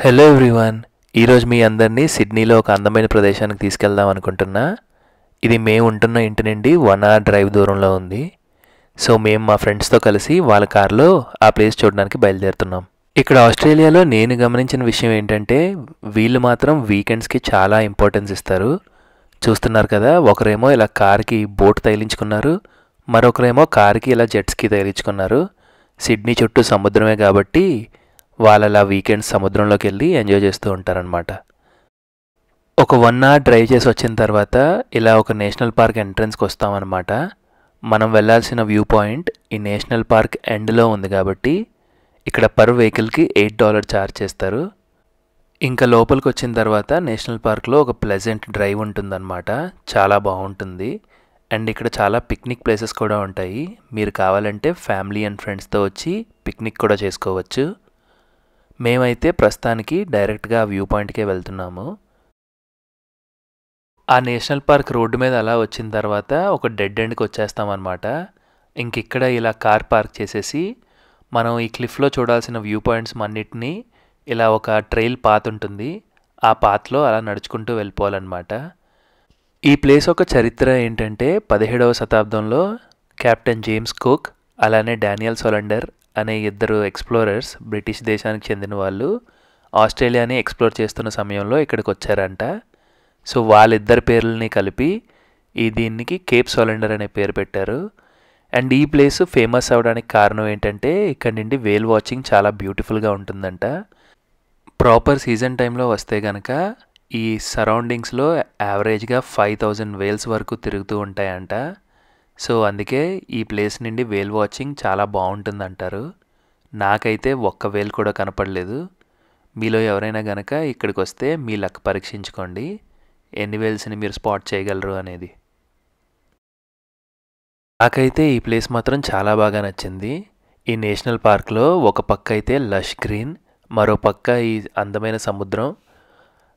Hello everyone, ఈరోజు మీ అందరినీ సిడ్నీలో ఒక అందమైన ప్రదేశానికి తీసుకెళ్దాం అనుకుంటున్నా. ఇది మేము ఉంటున్న ఇంటి నుండి 1 hour డ్రైవ్ దూరంలో ఉంది. సో మేము మా ఫ్రెండ్స్తో కలిసి వాళ్ళ కార్లో ఆ ప్లేస్ చూడడానికి బయలుదేరుతున్నాం. ఇక్కడ ఆస్ట్రేలియాలో నేను గమనించిన విషయం ఏంటంటే వీళ్ళు మాత్రం వీకెండ్స్కి చాలా ఇంపార్టెన్స్ ఇస్తారు. చూస్తున్నారు కదా, ఒకరేమో ఇలా కార్కి బోట్ తగిలించుకున్నారు, మరొకరేమో కార్కి ఇలా జెట్స్కి తగిలించుకున్నారు. సిడ్నీ చుట్టూ సముద్రమే కాబట్టి వాళ్ళు అలా వీకెండ్స్ సముద్రంలోకి వెళ్ళి ఎంజాయ్ చేస్తూ ఉంటారనమాట. ఒక 1 hour డ్రైవ్ చేసి వచ్చిన తర్వాత ఇలా ఒక నేషనల్ పార్క్ ఎంట్రన్స్కి వస్తామన్నమాట. మనం వెళ్ళాల్సిన వ్యూ పాయింట్ ఈ నేషనల్ పార్క్ ఎండ్లో ఉంది కాబట్టి ఇక్కడ పర్ వెహికల్కి $8 ఛార్జ్ చేస్తారు. ఇంకా లోపలికి వచ్చిన తర్వాత నేషనల్ పార్క్లో ఒక ప్లెజెంట్ డ్రైవ్ ఉంటుందన్నమాట. చాలా బాగుంటుంది. అండ్ ఇక్కడ చాలా పిక్నిక్ ప్లేసెస్ కూడా ఉంటాయి. మీరు కావాలంటే ఫ్యామిలీ అండ్ ఫ్రెండ్స్తో వచ్చి పిక్నిక్ కూడా చేసుకోవచ్చు. మేమైతే ప్రస్తుతానికి డైరెక్ట్గా వ్యూ పాయింట్కే వెళ్తున్నాము. ఆ నేషనల్ పార్క్ రోడ్డు మీద అలా వచ్చిన తర్వాత ఒక డెడ్ ఎండ్కి వచ్చేస్తామన్నమాట. ఇంకిక్కడ ఇలా కార్ పార్క్ చేసేసి మనం ఈ క్లిఫ్లో చూడాల్సిన వ్యూ పాయింట్స్ అన్నిటినీ ఇలా ఒక ట్రైల్ పాత్ ఉంటుంది, ఆ పాత్లో అలా నడుచుకుంటూ వెళ్ళిపోవాలన్నమాట. ఈ ప్లేస్ ఒక చరిత్ర ఏంటంటే 17వ శతాబ్దంలో కెప్టెన్ జేమ్స్ కుక్ అలానే డానియల్ సొలండర్ అనే 2 ఎక్స్ప్లోరర్స్ బ్రిటిష్ దేశానికి చెందిన వాళ్ళు ఆస్ట్రేలియాని ఎక్స్ప్లోర్ చేస్తున్న సమయంలో ఇక్కడికి వచ్చారంట. సో వాళ్ళిద్దరి పేర్లని కలిపి దీనికి కేప్ సొలండర్ అనే పేరు పెట్టారు. అండ్ ఈ ప్లేస్ ఫేమస్ అవడానికి కారణం ఏంటంటే ఇక్కడ నుండి వేల్ వాచింగ్ చాలా బ్యూటిఫుల్గా ఉంటుందంట. ప్రాపర్ సీజన్ టైంలో వస్తే కనుక ఈ సరౌండింగ్స్లో యావరేజ్గా 5000 వేల్స్ వరకు తిరుగుతూ ఉంటాయంట. సో అందుకే ఈ ప్లేస్ నుండి వేల్ వాచింగ్ చాలా బాగుంటుందంటారు. నాకైతే ఒక్క వేల్ కూడా కనపడలేదు. మీలో ఎవరైనా గనక ఇక్కడికి వస్తే మీ లక్ పరీక్షించుకోండి, ఎన్ని వేల్స్ని మీరు స్పాట్ చేయగలరు అనేది. నాకైతే ఈ ప్లేస్ మాత్రం చాలా బాగా నచ్చింది. ఈ నేషనల్ పార్క్లో ఒక పక్క అయితే లష్ గ్రీన్, మరో పక్క ఈ అందమైన సముద్రం,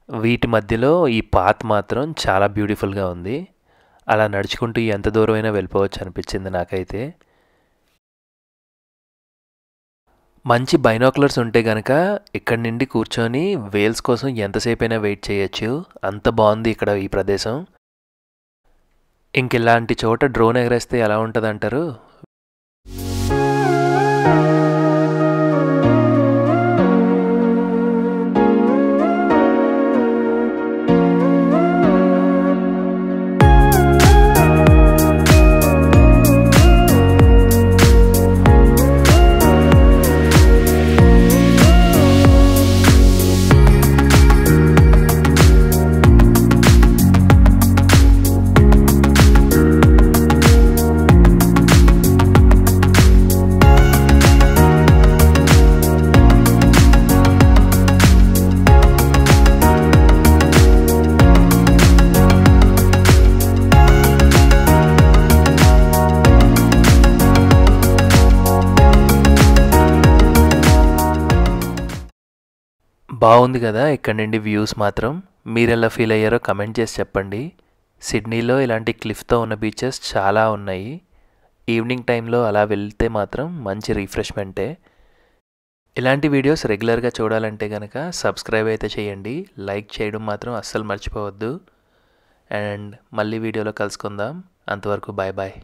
వీటి మధ్యలో ఈ పాత్ మాత్రం చాలా బ్యూటిఫుల్గా ఉంది. అలా నడుచుకుంటూ ఎంత దూరమైనా వెళ్ళిపోవచ్చు అనిపించింది నాకైతే. మంచి బైనాక్యులర్స్ ఉంటే కనుక ఇక్కడి నుండి కూర్చొని వేల్స్ కోసం ఎంతసేపు అయినా వెయిట్ చేయొచ్చు, అంత బాగుంది ఇక్కడ ఈ ప్రదేశం. ఇంకిలాంటి చోట డ్రోన్ ఎగరేస్తే ఎలా ఉంటుంది అంటారు? బాగుంది కదా ఇక్కడ నుండి వ్యూస్ మాత్రం. మీరు ఎలా ఫీల్ అయ్యారో కమెంట్ చేసి చెప్పండి. సిడ్నీలో ఇలాంటి క్లిఫ్తో ఉన్న బీచెస్ చాలా ఉన్నాయి. ఈవినింగ్ టైంలో అలా వెళ్తే మాత్రం మంచి రిఫ్రెష్మెంటే. ఇలాంటి వీడియోస్ రెగ్యులర్గా చూడాలంటే కనుక సబ్స్క్రైబ్ అయితే చేయండి, లైక్ చేయడం మాత్రం అస్సలు మర్చిపోవద్దు. అండ్ మళ్ళీ వీడియోలో కలుసుకుందాం. అంతవరకు బాయ్ బాయ్.